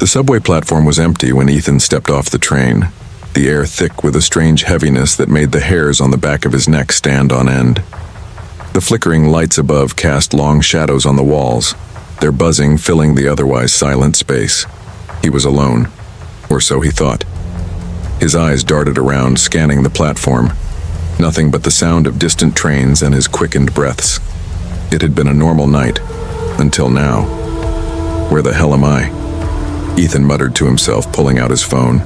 The subway platform was empty when Ethan stepped off the train, the air thick with a strange heaviness that made the hairs on the back of his neck stand on end. The flickering lights above cast long shadows on the walls, their buzzing filling the otherwise silent space. He was alone, or so he thought. His eyes darted around, scanning the platform. Nothing but the sound of distant trains and his quickened breaths. It had been a normal night, until now. Where the hell am I? Ethan muttered to himself, pulling out his phone.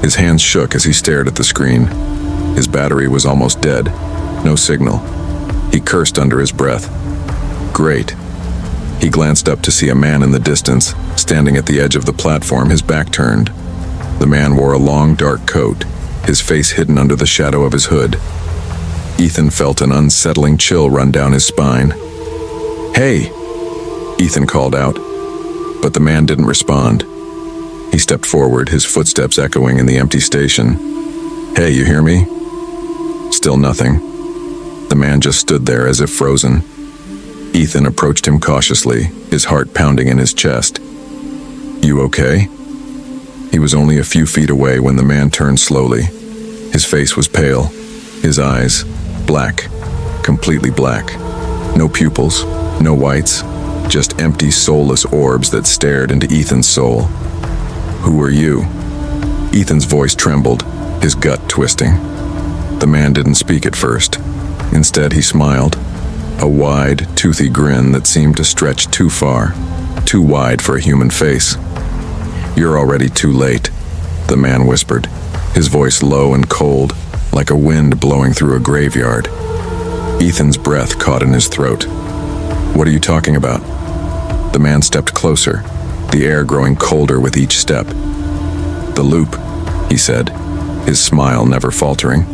His hands shook as he stared at the screen. His battery was almost dead. No signal. He cursed under his breath. Great. He glanced up to see a man in the distance, standing at the edge of the platform, his back turned. The man wore a long, dark coat, his face hidden under the shadow of his hood. Ethan felt an unsettling chill run down his spine. "Hey!" Ethan called out, but the man didn't respond. He stepped forward, his footsteps echoing in the empty station. "Hey, you hear me?" Still nothing. The man just stood there as if frozen. Ethan approached him cautiously, his heart pounding in his chest. "You okay?" He was only a few feet away when the man turned slowly. His face was pale, his eyes black, completely black. No pupils, no whites, just empty, soulless orbs that stared into Ethan's soul. "Who are you?" Ethan's voice trembled, his gut twisting. The man didn't speak at first. Instead, he smiled, a wide, toothy grin that seemed to stretch too far, too wide for a human face. "You're already too late," the man whispered, his voice low and cold, like a wind blowing through a graveyard. Ethan's breath caught in his throat. "What are you talking about?" The man stepped closer, the air growing colder with each step. "The loop," he said, his smile never faltering.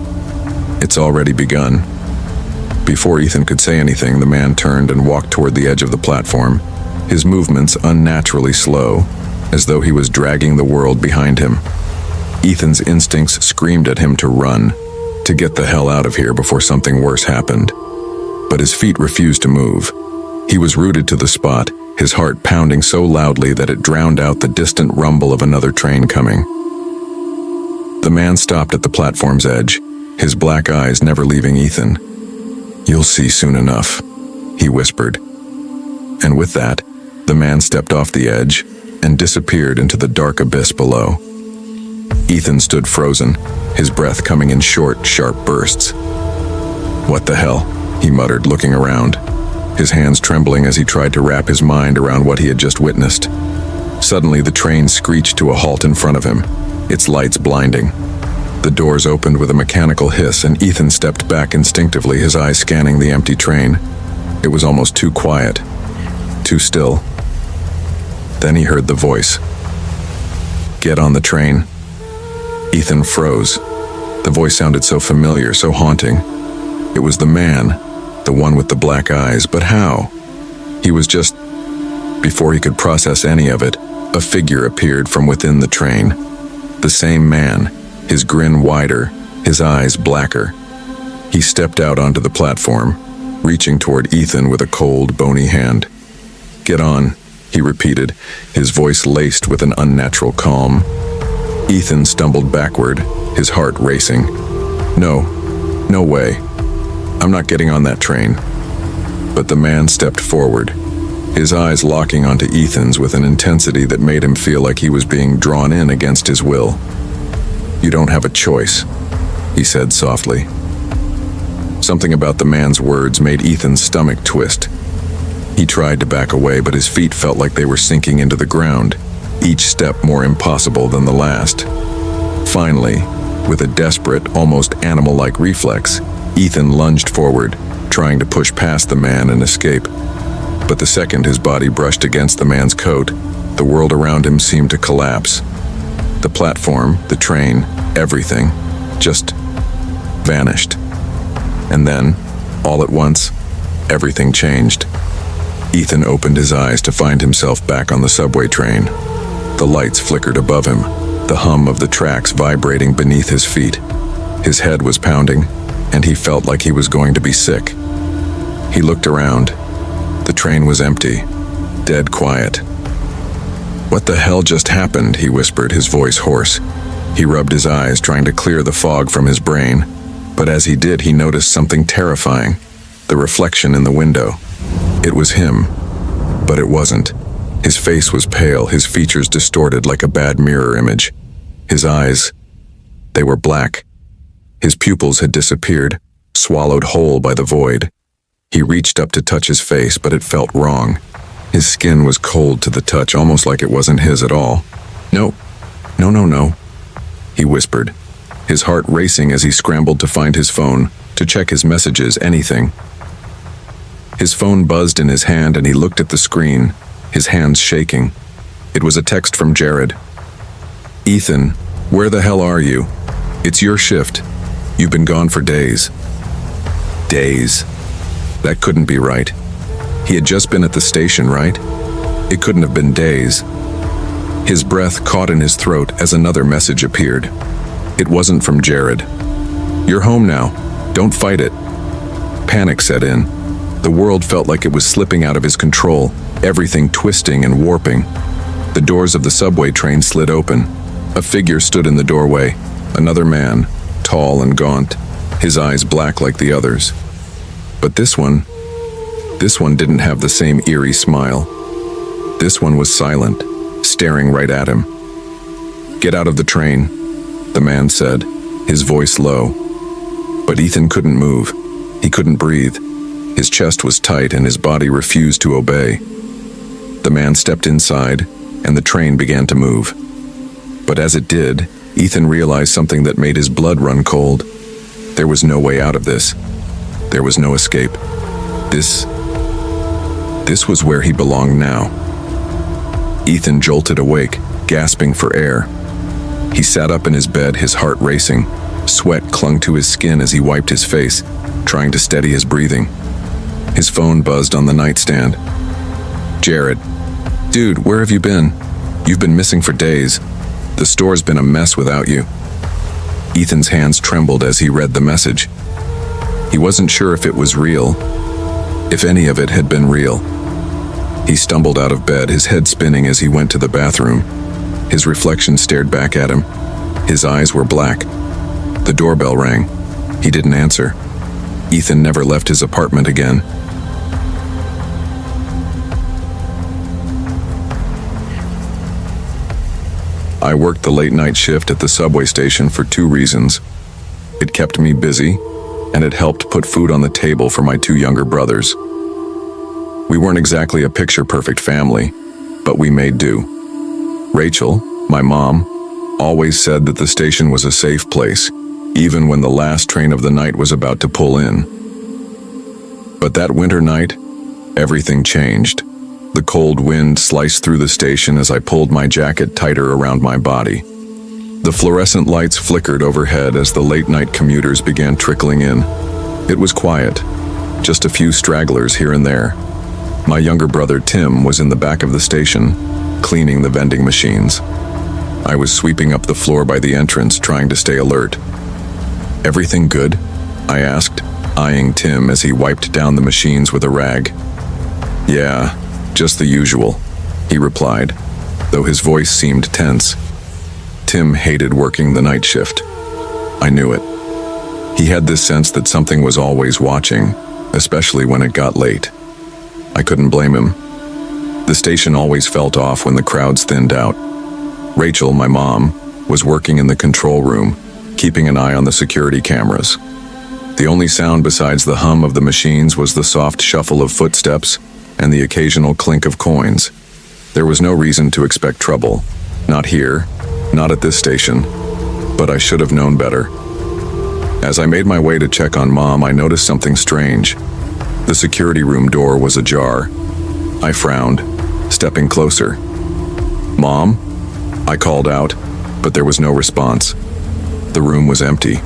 "It's already begun." Before Ethan could say anything, the man turned and walked toward the edge of the platform, his movements unnaturally slow, as though he was dragging the world behind him. Ethan's instincts screamed at him to run, to get the hell out of here before something worse happened. But his feet refused to move. He was rooted to the spot, his heart pounding so loudly that it drowned out the distant rumble of another train coming. The man stopped at the platform's edge, his black eyes never leaving Ethan. "You'll see soon enough," he whispered. And with that, the man stepped off the edge and disappeared into the dark abyss below. Ethan stood frozen, his breath coming in short, sharp bursts. "What the hell?" he muttered, looking around, his hands trembling as he tried to wrap his mind around what he had just witnessed. Suddenly, the train screeched to a halt in front of him, its lights blinding. The doors opened with a mechanical hiss, and Ethan stepped back instinctively, his eyes scanning the empty train. It was almost too quiet, too still. Then he heard the voice. "Get on the train." Ethan froze. The voice sounded so familiar, so haunting. It was the man, the one with the black eyes, but how? He was just... Before he could process any of it, a figure appeared from within the train. The same man, his grin wider, his eyes blacker. He stepped out onto the platform, reaching toward Ethan with a cold, bony hand. "Get on," he repeated, his voice laced with an unnatural calm. Ethan stumbled backward, his heart racing. No way. I'm not getting on that train." But the man stepped forward, his eyes locking onto Ethan's with an intensity that made him feel like he was being drawn in against his will. "You don't have a choice," he said softly. Something about the man's words made Ethan's stomach twist. He tried to back away, but his feet felt like they were sinking into the ground, each step more impossible than the last. Finally, with a desperate, almost animal-like reflex, Ethan lunged forward, trying to push past the man and escape. But the second his body brushed against the man's coat, the world around him seemed to collapse. The platform, the train, everything, just vanished. And then, all at once, everything changed. Ethan opened his eyes to find himself back on the subway train. The lights flickered above him, the hum of the tracks vibrating beneath his feet. His head was pounding, and he felt like he was going to be sick. He looked around. The train was empty, dead quiet. "What the hell just happened?" he whispered, his voice hoarse. He rubbed his eyes, trying to clear the fog from his brain. But as he did, he noticed something terrifying. The reflection in the window. It was him. But it wasn't. His face was pale, his features distorted like a bad mirror image. His eyes, they were black. His pupils had disappeared, swallowed whole by the void. He reached up to touch his face, but it felt wrong. His skin was cold to the touch, almost like it wasn't his at all. "No, no," he whispered, his heart racing as he scrambled to find his phone, to check his messages, anything. His phone buzzed in his hand and he looked at the screen, his hands shaking. It was a text from Jared. "Ethan, where the hell are you? It's your shift. You've been gone for days." Days. That couldn't be right. He had just been at the station, right? It couldn't have been days. His breath caught in his throat as another message appeared. It wasn't from Jared. "You're home now. Don't fight it." Panic set in. The world felt like it was slipping out of his control, everything twisting and warping. The doors of the subway train slid open. A figure stood in the doorway, another man, tall and gaunt, his eyes black like the others. But this one didn't have the same eerie smile. This one was silent, staring right at him. "Get out of the train," the man said, his voice low. But Ethan couldn't move. He couldn't breathe. His chest was tight and his body refused to obey. The man stepped inside, and the train began to move. But as it did, Ethan realized something that made his blood run cold. There was no way out of this. There was no escape. This was where he belonged now. Ethan jolted awake, gasping for air. He sat up in his bed, his heart racing. Sweat clung to his skin as he wiped his face, trying to steady his breathing. His phone buzzed on the nightstand. "Jared. Dude, where have you been? You've been missing for days. The store's been a mess without you." Ethan's hands trembled as he read the message. He wasn't sure if it was real, if any of it had been real. He stumbled out of bed, his head spinning as he went to the bathroom. His reflection stared back at him. His eyes were black. The doorbell rang. He didn't answer. Ethan never left his apartment again. I worked the late-night shift at the subway station for 2 reasons. It kept me busy, and it helped put food on the table for my 2 younger brothers. We weren't exactly a picture-perfect family, but we made do. Rachel, my mom, always said that the station was a safe place, even when the last train of the night was about to pull in. But that winter night, everything changed. The cold wind sliced through the station as I pulled my jacket tighter around my body. The fluorescent lights flickered overhead as the late-night commuters began trickling in. It was quiet, just a few stragglers here and there. My younger brother Tim was in the back of the station, cleaning the vending machines. I was sweeping up the floor by the entrance, trying to stay alert. "Everything good?" I asked, eyeing Tim as he wiped down the machines with a rag. "Yeah, just the usual," he replied, though his voice seemed tense. Tim hated working the night shift. I knew it. He had this sense that something was always watching, especially when it got late. I couldn't blame him. The station always felt off when the crowds thinned out. Rachel, my mom, was working in the control room, keeping an eye on the security cameras. The only sound besides the hum of the machines was the soft shuffle of footsteps and the occasional clink of coins. There was no reason to expect trouble. Not here, not at this station, but I should have known better. As I made my way to check on Mom, I noticed something strange. The security room door was ajar. I frowned, stepping closer. "Mom?" I called out, but there was no response. The room was empty.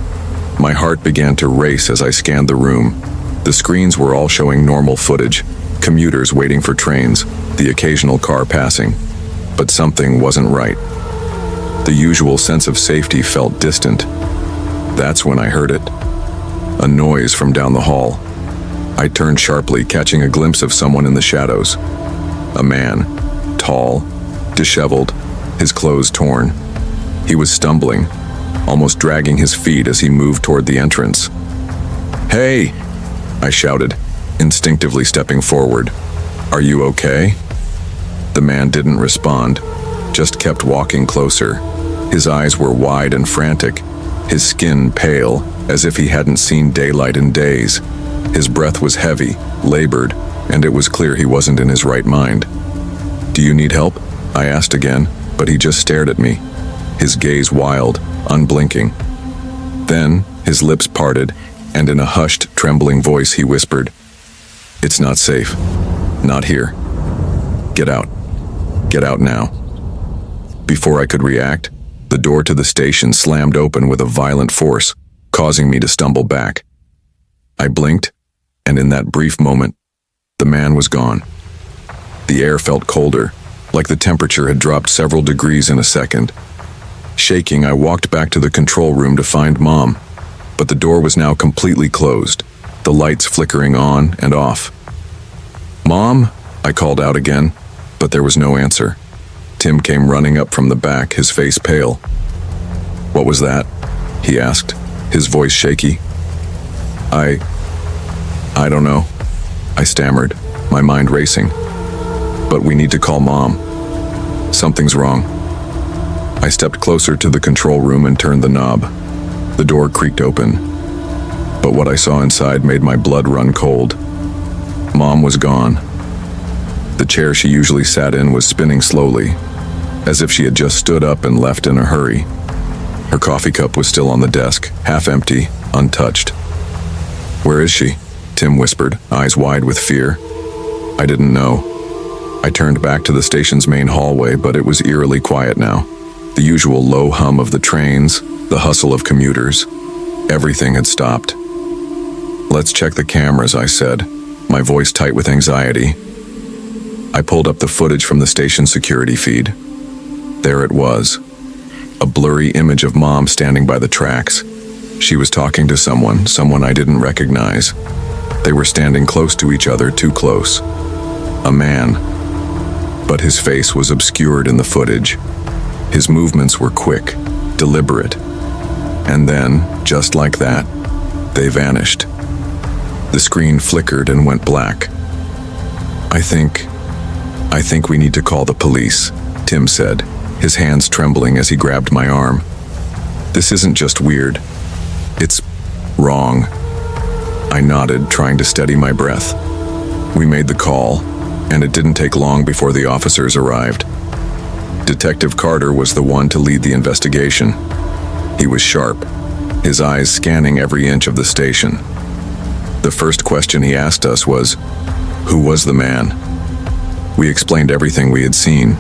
My heart began to race as I scanned the room. The screens were all showing normal footage, commuters waiting for trains, the occasional car passing. But something wasn't right. The usual sense of safety felt distant. That's when I heard it. A noise from down the hall. I turned sharply, catching a glimpse of someone in the shadows. A man, tall, disheveled, his clothes torn. He was stumbling, almost dragging his feet as he moved toward the entrance. "Hey!" I shouted, instinctively stepping forward. "Are you okay?" The man didn't respond, just kept walking closer. His eyes were wide and frantic, his skin pale, as if he hadn't seen daylight in days. His breath was heavy, labored, and it was clear he wasn't in his right mind. "Do you need help?" I asked again, but he just stared at me, his gaze wild, unblinking. Then his lips parted, and in a hushed, trembling voice he whispered, "It's not safe. Not here. Get out. Get out now." Before I could react, the door to the station slammed open with a violent force, causing me to stumble back. I blinked, and in that brief moment, the man was gone. The air felt colder, like the temperature had dropped several degrees in a second. Shaking, I walked back to the control room to find Mom, but the door was now completely closed, the lights flickering on and off. "Mom?" I called out again, but there was no answer. Tim came running up from the back, his face pale. "What was that?" he asked, his voice shaky. I don't know," I stammered, my mind racing. "But we need to call Mom. Something's wrong." I stepped closer to the control room and turned the knob. The door creaked open, but what I saw inside made my blood run cold. Mom was gone. The chair she usually sat in was spinning slowly, as if she had just stood up and left in a hurry. Her coffee cup was still on the desk, half empty, untouched. "Where is she?" Tim whispered, eyes wide with fear. I didn't know. I turned back to the station's main hallway, but it was eerily quiet now. The usual low hum of the trains, the hustle of commuters. Everything had stopped. "Let's check the cameras," I said, my voice tight with anxiety. I pulled up the footage from the station security feed. There it was, a blurry image of Mom standing by the tracks. She was talking to someone I didn't recognize. They were standing close to each other, too close. A man. But his face was obscured in the footage. His movements were quick, deliberate. And then, just like that, they vanished. The screen flickered and went black. I think we need to call the police," Tim said, his hands trembling as he grabbed my arm. "This isn't just weird. It's wrong." I nodded, trying to steady my breath. We made the call, and it didn't take long before the officers arrived. Detective Carter was the one to lead the investigation. He was sharp, his eyes scanning every inch of the station. The first question he asked us was, "Who was the man?" We explained everything we had seen,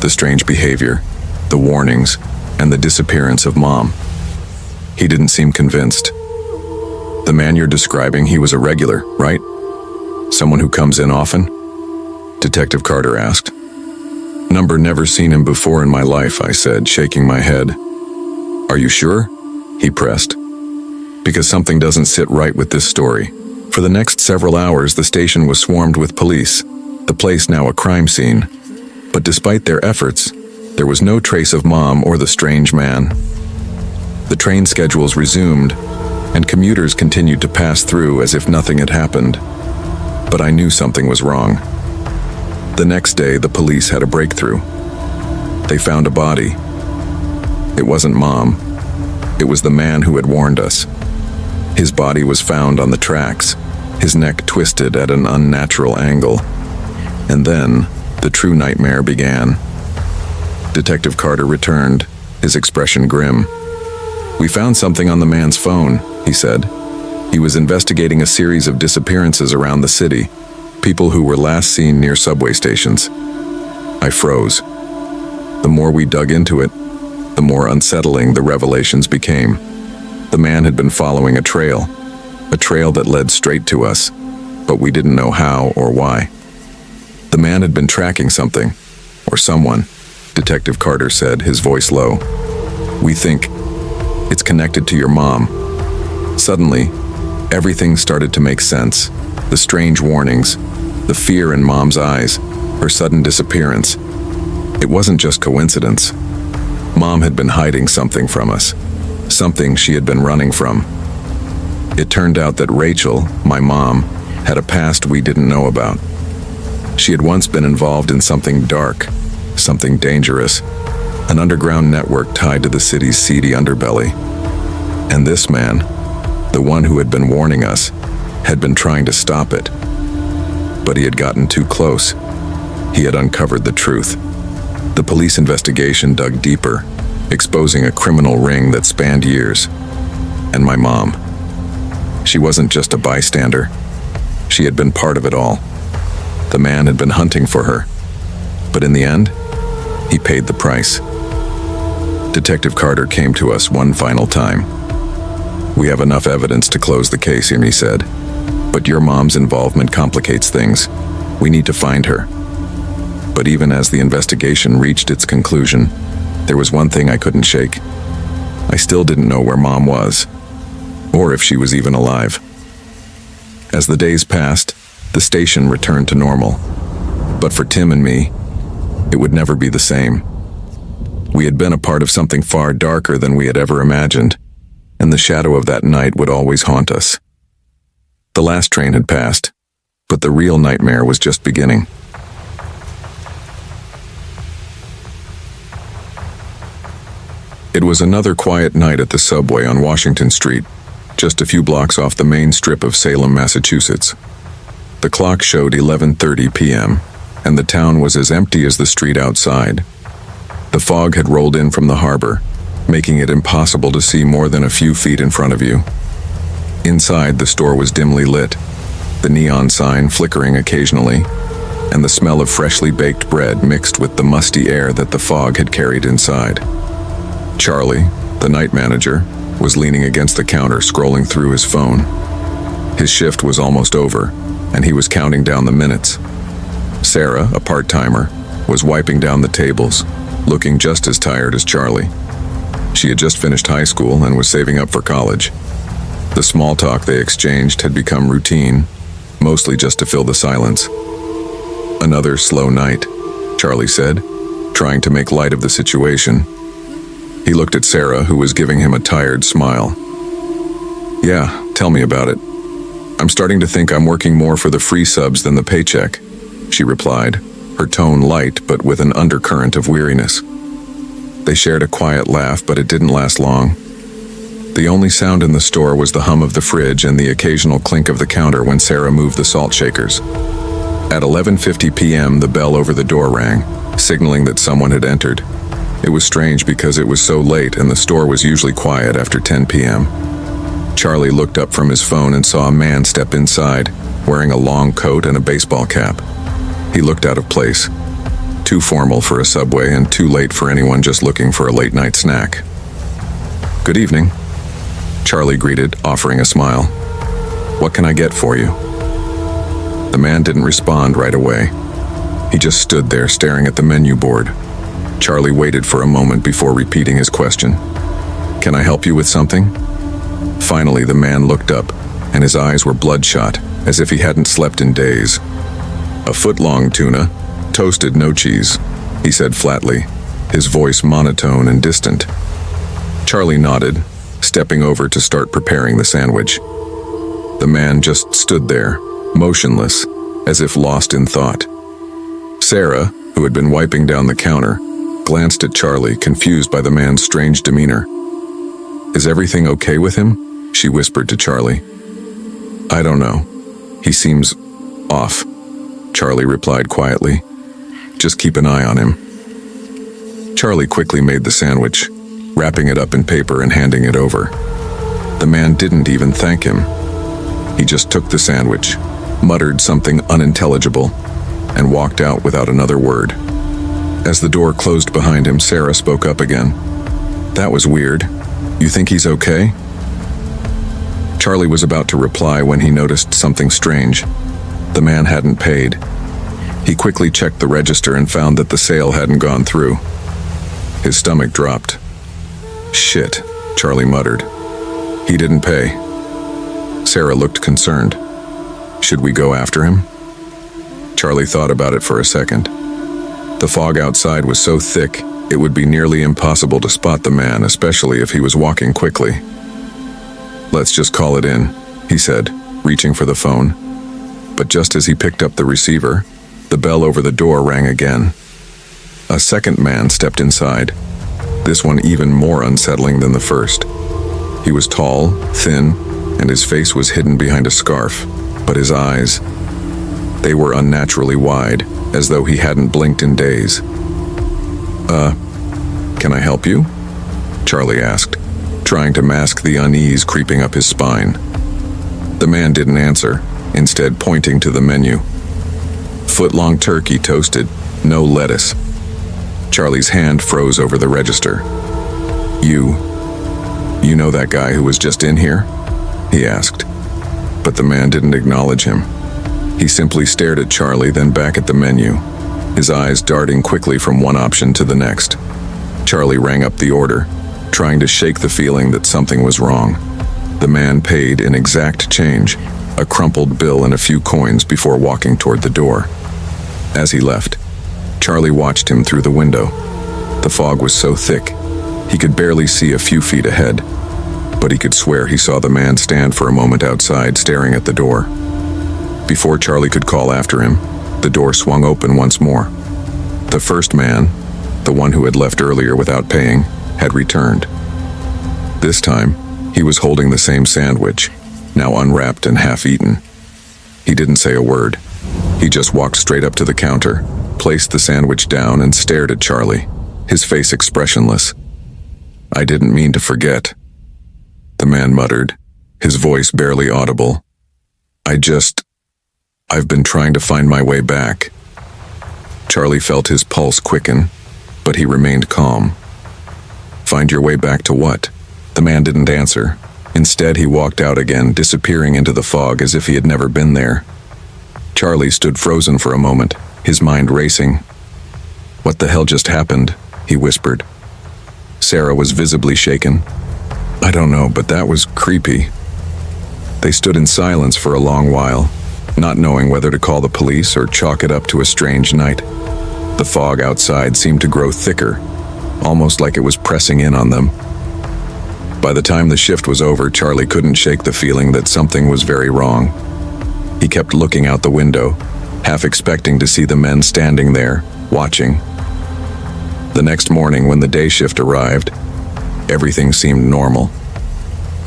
the strange behavior, the warnings, and the disappearance of Mom. He didn't seem convinced. "The man you're describing, he was a regular, right? Someone who comes in often?" Detective Carter asked. Never seen him before in my life," I said, shaking my head. "Are you sure?" he pressed. "Because something doesn't sit right with this story." For the next several hours, the station was swarmed with police, the place now a crime scene. But despite their efforts, there was no trace of Mom or the strange man. The train schedules resumed, and commuters continued to pass through as if nothing had happened. But I knew something was wrong. The next day, the police had a breakthrough. They found a body. It wasn't Mom. It was the man who had warned us. His body was found on the tracks, his neck twisted at an unnatural angle. And then, the true nightmare began. Detective Carter returned, his expression grim. "We found something on the man's phone," he said. "He was investigating a series of disappearances around the city, people who were last seen near subway stations." I froze. The more we dug into it, the more unsettling the revelations became. The man had been following a trail that led straight to us, but we didn't know how or why. The man had been tracking something, or someone, Detective Carter said, his voice low. "We think it's connected to your mom." Suddenly, everything started to make sense. The strange warnings, the fear in Mom's eyes, her sudden disappearance. It wasn't just coincidence. Mom had been hiding something from us, something she had been running from. It turned out that Rachel, my mom, had a past we didn't know about. She had once been involved in something dark, something dangerous, an underground network tied to the city's seedy underbelly. And this man, the one who had been warning us, had been trying to stop it. But he had gotten too close. He had uncovered the truth. The police investigation dug deeper, exposing a criminal ring that spanned years. And my mom. She wasn't just a bystander. She had been part of it all. The man had been hunting for her. But in the end, he paid the price. Detective Carter came to us one final time. "We have enough evidence to close the case," he said. "But your mom's involvement complicates things. We need to find her." But even as the investigation reached its conclusion, there was one thing I couldn't shake. I still didn't know where Mom was, or if she was even alive. As the days passed, the station returned to normal. But for Tim and me, it would never be the same. We had been a part of something far darker than we had ever imagined, and the shadow of that night would always haunt us. The last train had passed, but the real nightmare was just beginning. It was another quiet night at the subway on Washington Street, just a few blocks off the main strip of Salem, Massachusetts. The clock showed 11:30 p.m., and the town was as empty as the street outside. The fog had rolled in from the harbor, making it impossible to see more than a few feet in front of you. Inside, the store was dimly lit, the neon sign flickering occasionally, and the smell of freshly baked bread mixed with the musty air that the fog had carried inside. Charlie, the night manager, was leaning against the counter scrolling through his phone. His shift was almost over, and he was counting down the minutes. Sarah, a part-timer, was wiping down the tables, looking just as tired as Charlie. She had just finished high school and was saving up for college. The small talk they exchanged had become routine, mostly just to fill the silence. "Another slow night," Charlie said, trying to make light of the situation. He looked at Sarah, who was giving him a tired smile. "Yeah, tell me about it. I'm starting to think I'm working more for the free subs than the paycheck," she replied, her tone light but with an undercurrent of weariness. They shared a quiet laugh, but it didn't last long. The only sound in the store was the hum of the fridge and the occasional clink of the counter when Sarah moved the salt shakers. At 11:50 p.m., the bell over the door rang, signaling that someone had entered. It was strange because it was so late and the store was usually quiet after 10 p.m. Charlie looked up from his phone and saw a man step inside, wearing a long coat and a baseball cap. He looked out of place, too formal for a subway and too late for anyone just looking for a late-night snack. "Good evening," Charlie greeted, offering a smile. "What can I get for you?" The man didn't respond right away. He just stood there staring at the menu board. Charlie waited for a moment before repeating his question. "Can I help you with something?" Finally, the man looked up, and his eyes were bloodshot, as if he hadn't slept in days. "A foot-long tuna, toasted, no cheese," he said flatly, his voice monotone and distant. Charlie nodded, stepping over to start preparing the sandwich. The man just stood there, motionless, as if lost in thought. Sarah, who had been wiping down the counter, glanced at Charlie, confused by the man's strange demeanor. "Is everything okay with him?" she whispered to Charlie. "I don't know. He seems off," Charlie replied quietly. "Just keep an eye on him." Charlie quickly made the sandwich, wrapping it up in paper and handing it over. The man didn't even thank him. He just took the sandwich, muttered something unintelligible, and walked out without another word. As the door closed behind him, Sarah spoke up again. "That was weird. You think he's okay?" Charlie was about to reply when he noticed something strange. The man hadn't paid. He quickly checked the register and found that the sale hadn't gone through. His stomach dropped. "Shit," Charlie muttered. "He didn't pay." Sarah looked concerned. "Should we go after him?" Charlie thought about it for a second. The fog outside was so thick, it would be nearly impossible to spot the man, especially if he was walking quickly. "Let's just call it in," he said, reaching for the phone. But just as he picked up the receiver, the bell over the door rang again. A second man stepped inside, this one even more unsettling than the first. He was tall, thin, and his face was hidden behind a scarf, but his eyes, they were unnaturally wide, as though he hadn't blinked in days. Can I help you?" Charlie asked, trying to mask the unease creeping up his spine. The man didn't answer, instead pointing to the menu. Foot-long turkey toasted, no lettuce. Charlie's hand froze over the register. You know that guy who was just in here?" he asked. But the man didn't acknowledge him. He simply stared at Charlie, then back at the menu, his eyes darting quickly from one option to the next. Charlie rang up the order, trying to shake the feeling that something was wrong. The man paid in exact change, a crumpled bill and a few coins before walking toward the door. As he left, Charlie watched him through the window. The fog was so thick, he could barely see a few feet ahead, but he could swear he saw the man stand for a moment outside, staring at the door. Before Charlie could call after him, the door swung open once more. The first man, the one who had left earlier without paying, had returned. This time, he was holding the same sandwich, now unwrapped and half-eaten. He didn't say a word. He just walked straight up to the counter, placed the sandwich down, and stared at Charlie, his face expressionless. "I didn't mean to forget," the man muttered, his voice barely audible. I've been trying to find my way back." Charlie felt his pulse quicken, but he remained calm. "Find your way back to what?" The man didn't answer. Instead, he walked out again, disappearing into the fog as if he had never been there. Charlie stood frozen for a moment, his mind racing. "What the hell just happened?" he whispered. Sarah was visibly shaken. "I don't know, but that was creepy." They stood in silence for a long while, not knowing whether to call the police or chalk it up to a strange night. The fog outside seemed to grow thicker, almost like it was pressing in on them. By the time the shift was over, Charlie couldn't shake the feeling that something was very wrong. He kept looking out the window, half expecting to see the men standing there, watching. The next morning, when the day shift arrived, everything seemed normal.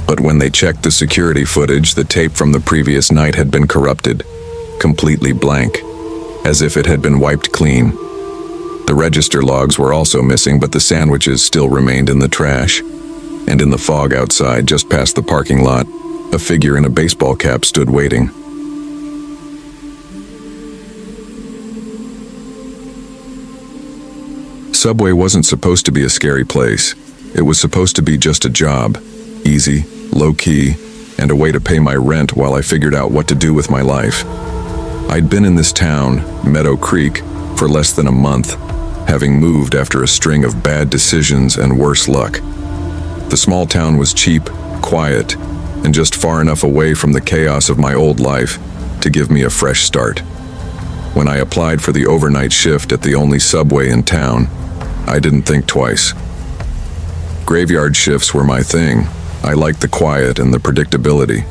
But when they checked the security footage, the tape from the previous night had been corrupted, completely blank, as if it had been wiped clean. The register logs were also missing, but the sandwiches still remained in the trash. And in the fog outside, just past the parking lot, a figure in a baseball cap stood waiting. Subway wasn't supposed to be a scary place. It was supposed to be just a job, easy, low-key, and a way to pay my rent while I figured out what to do with my life. I'd been in this town, Meadow Creek, for less than a month, having moved after a string of bad decisions and worse luck. The small town was cheap, quiet, and just far enough away from the chaos of my old life to give me a fresh start. When I applied for the overnight shift at the only Subway in town, I didn't think twice. Graveyard shifts were my thing. I liked the quiet and the predictability.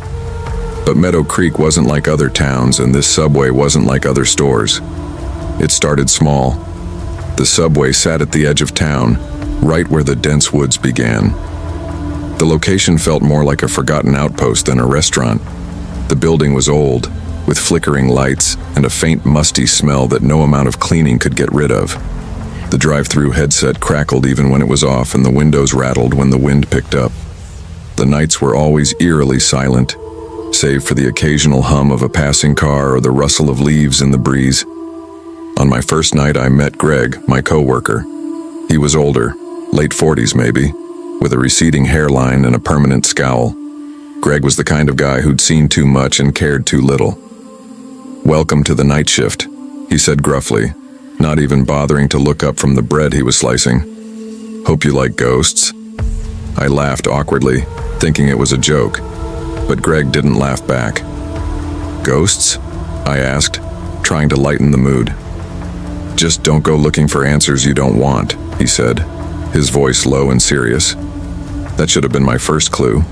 But Meadow Creek wasn't like other towns, and this Subway wasn't like other stores. It started small. The Subway sat at the edge of town, right where the dense woods began. The location felt more like a forgotten outpost than a restaurant. The building was old, with flickering lights and a faint musty smell that no amount of cleaning could get rid of. The drive-through headset crackled even when it was off, and the windows rattled when the wind picked up. The nights were always eerily silent, save for the occasional hum of a passing car or the rustle of leaves in the breeze. On my first night, I met Greg, my coworker. He was older, late 40s maybe, with a receding hairline and a permanent scowl. Greg was the kind of guy who'd seen too much and cared too little. "Welcome to the night shift," he said gruffly, not even bothering to look up from the bread he was slicing. "Hope you like ghosts." I laughed awkwardly, thinking it was a joke, but Greg didn't laugh back. "Ghosts?" I asked, trying to lighten the mood. Just don't go looking for answers you don't want, he said, his voice low and serious. That should have been my first clue.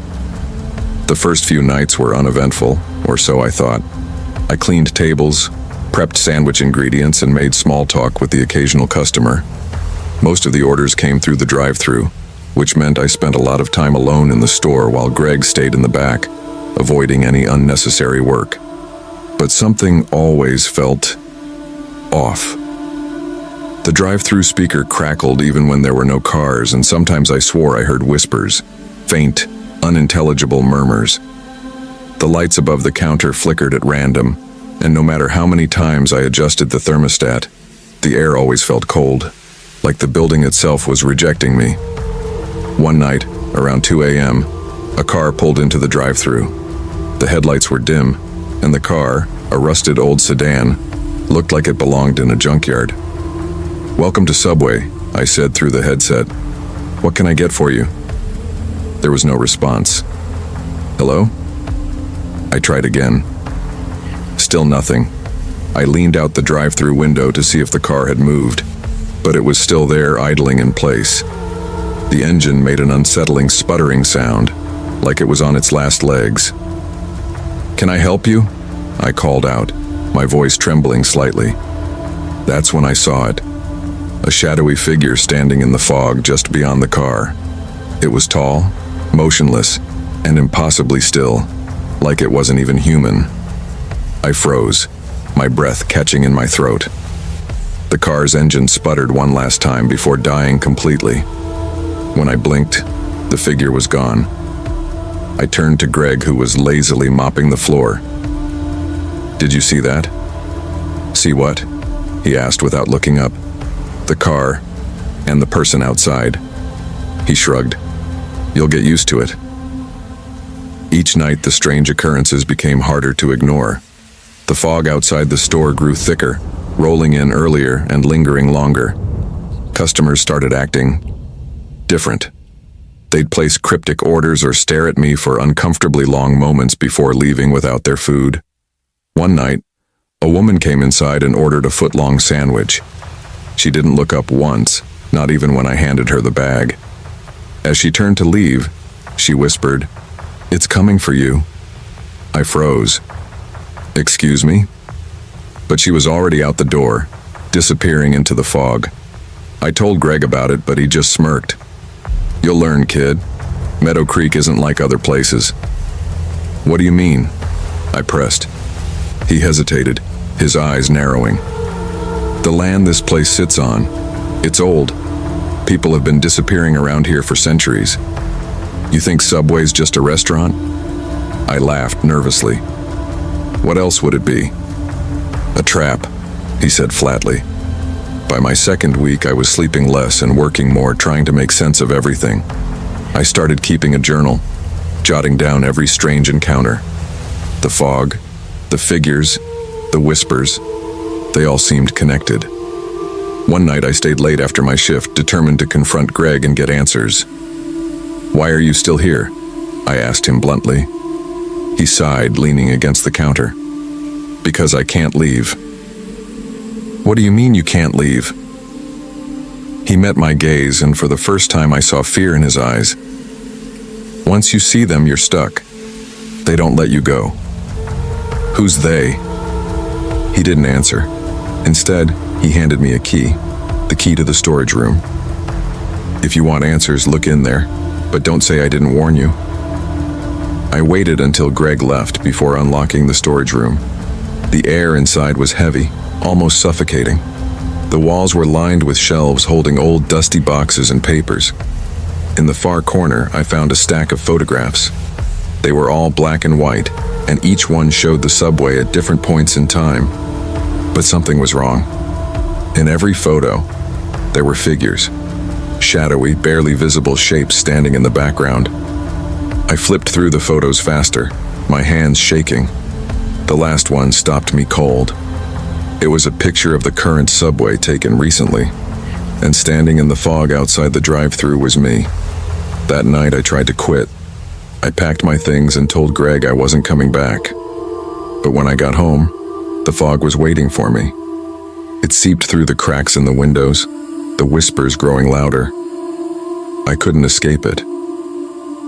The first few nights were uneventful, or so I thought. I cleaned tables, prepped sandwich ingredients, and made small talk with the occasional customer. Most of the orders came through the drive-thru, which meant I spent a lot of time alone in the store while Greg stayed in the back, avoiding any unnecessary work. But something always felt off. The drive-thru speaker crackled even when there were no cars, and sometimes I swore I heard whispers, faint, unintelligible murmurs. The lights above the counter flickered at random, and no matter how many times I adjusted the thermostat, the air always felt cold, like the building itself was rejecting me. One night, around 2 a.m., a car pulled into the drive-thru. The headlights were dim, and the car, a rusted old sedan, looked like it belonged in a junkyard. "Welcome to Subway," I said through the headset. "What can I get for you?" There was no response. "Hello?" I tried again. Still nothing. I leaned out the drive-thru window to see if the car had moved, but it was still there, idling in place. The engine made an unsettling sputtering sound, like it was on its last legs. "Can I help you?" I called out, my voice trembling slightly. That's when I saw it. A shadowy figure standing in the fog just beyond the car. It was tall, motionless, and impossibly still, like it wasn't even human. I froze, my breath catching in my throat. The car's engine sputtered one last time before dying completely. When I blinked, the figure was gone. I turned to Greg, who was lazily mopping the floor. "Did you see that?" "See what?" he asked without looking up. "The car, and the person outside." He shrugged. "You'll get used to it." Each night, the strange occurrences became harder to ignore. The fog outside the store grew thicker, rolling in earlier and lingering longer. Customers started acting different. They'd place cryptic orders or stare at me for uncomfortably long moments before leaving without their food. One night, a woman came inside and ordered a foot-long sandwich. She didn't look up once, not even when I handed her the bag. As she turned to leave, she whispered, "It's coming for you." I froze. "Excuse me?" But she was already out the door, disappearing into the fog. I told Greg about it, but he just smirked. "You'll learn, kid. Meadow Creek isn't like other places." "What do you mean?" I pressed. He hesitated, his eyes narrowing. "The land this place sits on, it's old. People have been disappearing around here for centuries. You think Subway's just a restaurant?" I laughed nervously. "What else would it be?" "A trap," he said flatly. By my second week, I was sleeping less and working more, trying to make sense of everything. I started keeping a journal, jotting down every strange encounter. The fog, the figures, the whispers, they all seemed connected. One night I stayed late after my shift, determined to confront Greg and get answers. "Why are you still here?" I asked him bluntly. He sighed, leaning against the counter. "Because I can't leave." "What do you mean you can't leave?" He met my gaze, and for the first time I saw fear in his eyes. "Once you see them, you're stuck. They don't let you go." "Who's they?" He didn't answer. Instead, he handed me a key, the key to the storage room. "If you want answers, look in there, but don't say I didn't warn you." I waited until Greg left before unlocking the storage room. The air inside was heavy, almost suffocating. The walls were lined with shelves holding old dusty boxes and papers. In the far corner, I found a stack of photographs. They were all black and white, and each one showed the subway at different points in time. But something was wrong. In every photo, there were figures, shadowy, barely visible shapes standing in the background. I flipped through the photos faster, my hands shaking. The last one stopped me cold. It was a picture of the current subway taken recently, and standing in the fog outside the drive-thru was me. That night I tried to quit. I packed my things and told Greg I wasn't coming back. But when I got home, the fog was waiting for me. It seeped through the cracks in the windows, the whispers growing louder. I couldn't escape it.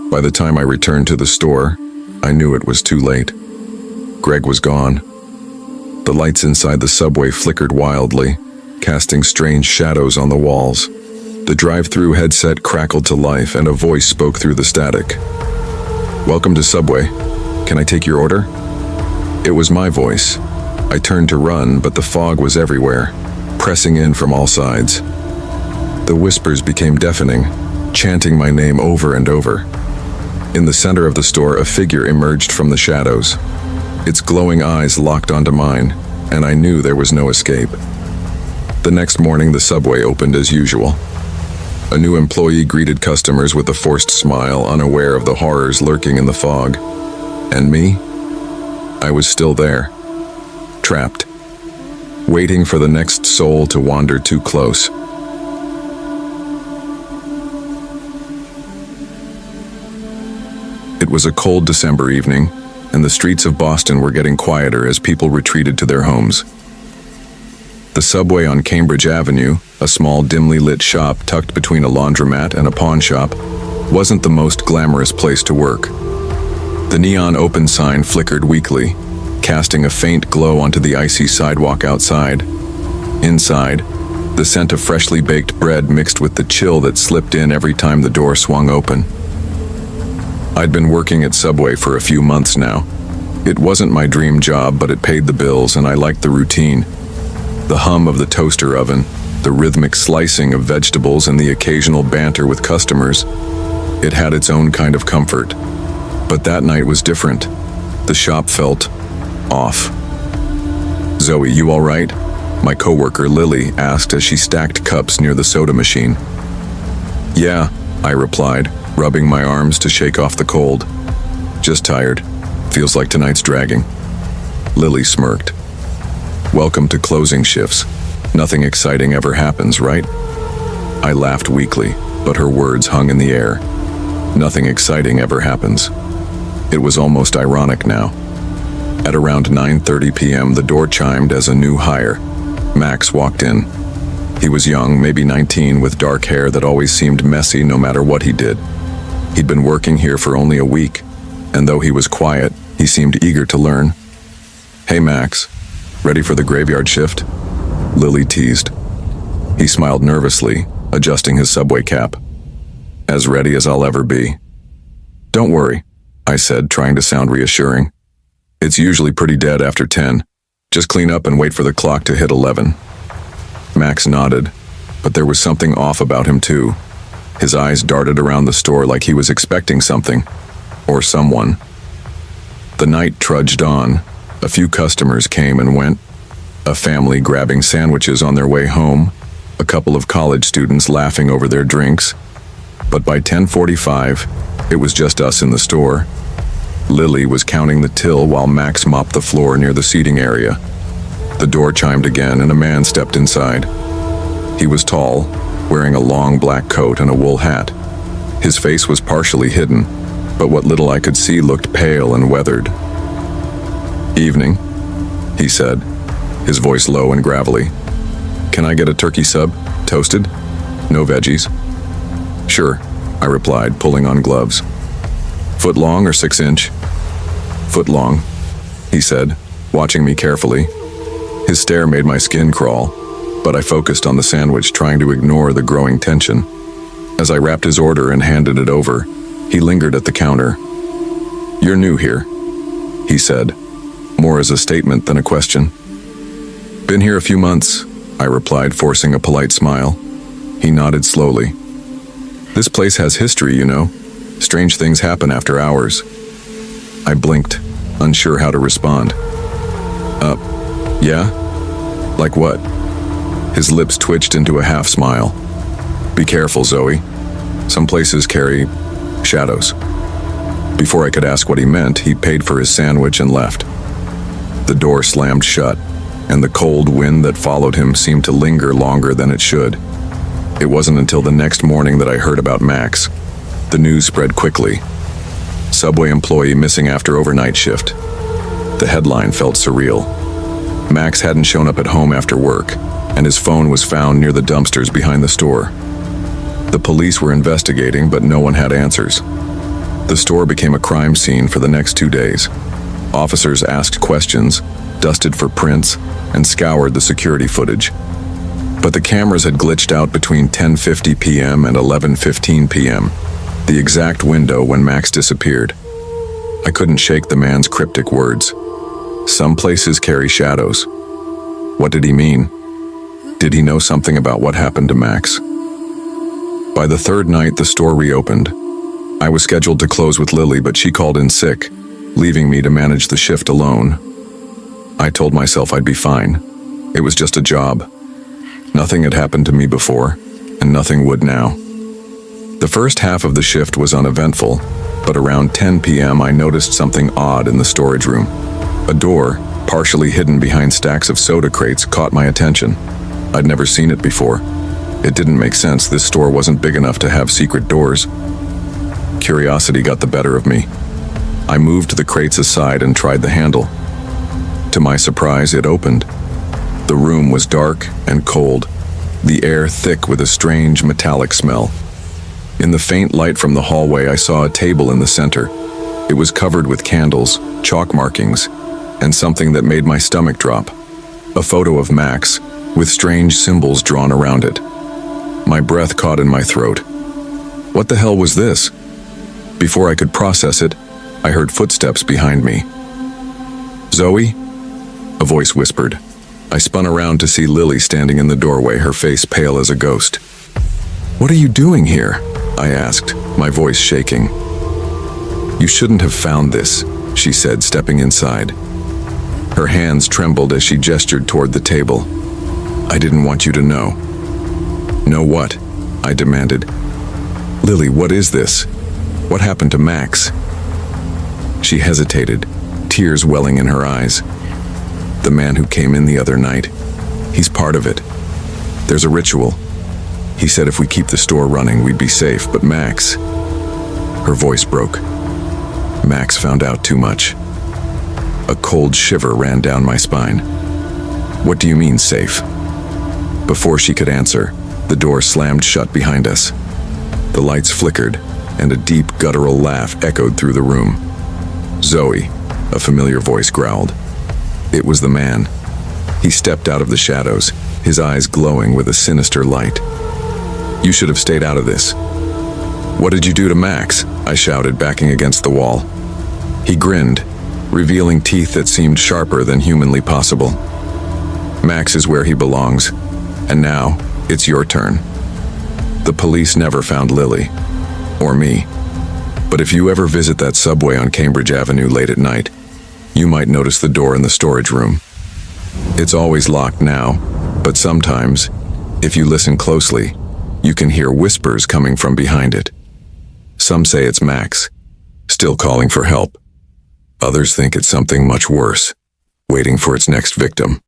By the time I returned to the store, I knew it was too late. Greg was gone. The lights inside the subway flickered wildly, casting strange shadows on the walls. The drive-through headset crackled to life and a voice spoke through the static. "Welcome to Subway. Can I take your order?" It was my voice. I turned to run, but the fog was everywhere, pressing in from all sides. The whispers became deafening, chanting my name over and over. In the center of the store, a figure emerged from the shadows. Its glowing eyes locked onto mine, and I knew there was no escape. The next morning, the subway opened as usual. A new employee greeted customers with a forced smile, unaware of the horrors lurking in the fog. And me? I was still there, trapped, waiting for the next soul to wander too close. It was a cold December evening, and the streets of Boston were getting quieter as people retreated to their homes. The subway on Cambridge Avenue, a small dimly lit shop tucked between a laundromat and a pawn shop, wasn't the most glamorous place to work. The neon open sign flickered weakly, casting a faint glow onto the icy sidewalk outside. Inside, the scent of freshly baked bread mixed with the chill that slipped in every time the door swung open. I'd been working at Subway for a few months now. It wasn't my dream job, but it paid the bills and I liked the routine. The hum of the toaster oven, the rhythmic slicing of vegetables and the occasional banter with customers. It had its own kind of comfort. But that night was different. The shop felt off. "Zoe, you all right?" My coworker Lily asked as she stacked cups near the soda machine. "Yeah," I replied, rubbing my arms to shake off the cold. "Just tired. Feels like tonight's dragging." Lily smirked. "Welcome to closing shifts. Nothing exciting ever happens, right?" I laughed weakly, but her words hung in the air. Nothing exciting ever happens. It was almost ironic now. At around 9:30 p.m., the door chimed as a new hire. Max walked in. He was young, maybe 19, with dark hair that always seemed messy no matter what he did. He'd been working here for only a week, and though he was quiet, he seemed eager to learn. "Hey Max, ready for the graveyard shift?" Lily teased. He smiled nervously, adjusting his subway cap. "As ready as I'll ever be." "Don't worry," I said, trying to sound reassuring. "It's usually pretty dead after 10. Just clean up and wait for the clock to hit 11. Max nodded, but there was something off about him too. His eyes darted around the store like he was expecting something, or someone. The night trudged on. A few customers came and went. A family grabbing sandwiches on their way home, a couple of college students laughing over their drinks. But by 10:45, it was just us in the store. Lily was counting the till while Max mopped the floor near the seating area. The door chimed again and a man stepped inside. He was tall, wearing a long black coat and a wool hat. His face was partially hidden, but what little I could see looked pale and weathered. "Evening," he said, his voice low and gravelly. "Can I get a turkey sub, toasted? No veggies?" "Sure," I replied, pulling on gloves. "Foot long or 6-inch?" "Foot long," he said, watching me carefully. His stare made my skin crawl, but I focused on the sandwich, trying to ignore the growing tension. As I wrapped his order and handed it over, he lingered at the counter. "You're new here," he said, more as a statement than a question. "Been here a few months," I replied, forcing a polite smile. He nodded slowly. "This place has history, you know. Strange things happen after hours." I blinked, unsure how to respond. Yeah? Like what?" His lips twitched into a half smile. "Be careful, Zoe. Some places carry shadows." Before I could ask what he meant, he paid for his sandwich and left. The door slammed shut, and the cold wind that followed him seemed to linger longer than it should. It wasn't until the next morning that I heard about Max. The news spread quickly. Subway employee missing after overnight shift. The headline felt surreal. Max hadn't shown up at home after work, and his phone was found near the dumpsters behind the store. The police were investigating, but no one had answers. The store became a crime scene for the next 2 days. Officers asked questions, dusted for prints, and scoured the security footage. But the cameras had glitched out between 10:50 p.m. and 11:15 p.m., the exact window when Max disappeared. I couldn't shake the man's cryptic words. Some places carry shadows. What did he mean? Did he know something about what happened to Max? By the third night, the store reopened. I was scheduled to close with Lily, but she called in sick, leaving me to manage the shift alone. I told myself I'd be fine. It was just a job. Nothing had happened to me before, and nothing would now. The first half of the shift was uneventful, but around 10 p.m. I noticed something odd in the storage room. A door, partially hidden behind stacks of soda crates, caught my attention. I'd never seen it before. It didn't make sense. This store wasn't big enough to have secret doors. Curiosity got the better of me. I moved the crates aside and tried the handle. To my surprise, it opened. The room was dark and cold, the air thick with a strange metallic smell. In the faint light from the hallway, I saw a table in the center. It was covered with candles, chalk markings, and something that made my stomach drop. A photo of Max, with strange symbols drawn around it. My breath caught in my throat. What the hell was this? Before I could process it, I heard footsteps behind me. "Zoe?" a voice whispered. I spun around to see Lily standing in the doorway, her face pale as a ghost. "What are you doing here?" I asked, my voice shaking. "You shouldn't have found this," she said, stepping inside. Her hands trembled as she gestured toward the table. "I didn't want you to know." "Know what?" I demanded. "Lily, what is this? What happened to Max?" She hesitated, tears welling in her eyes. "The man who came in the other night, he's part of it. There's a ritual. He said if we keep the store running, we'd be safe, but Max..." Her voice broke. "Max found out too much." A cold shiver ran down my spine. "What do you mean, safe?" Before she could answer, the door slammed shut behind us. The lights flickered, and a deep, guttural laugh echoed through the room. "Zoe," a familiar voice growled. It was the man. He stepped out of the shadows, his eyes glowing with a sinister light. "You should have stayed out of this." "What did you do to Max?" I shouted, backing against the wall. He grinned, revealing teeth that seemed sharper than humanly possible. "Max is where he belongs, and now it's your turn. The police never found Lily, or me. But if you ever visit that subway on Cambridge Avenue late at night, you might notice the door in the storage room. It's always locked now, but sometimes, if you listen closely, you can hear whispers coming from behind it. Some say it's Max, still calling for help. Others think it's something much worse, waiting for its next victim."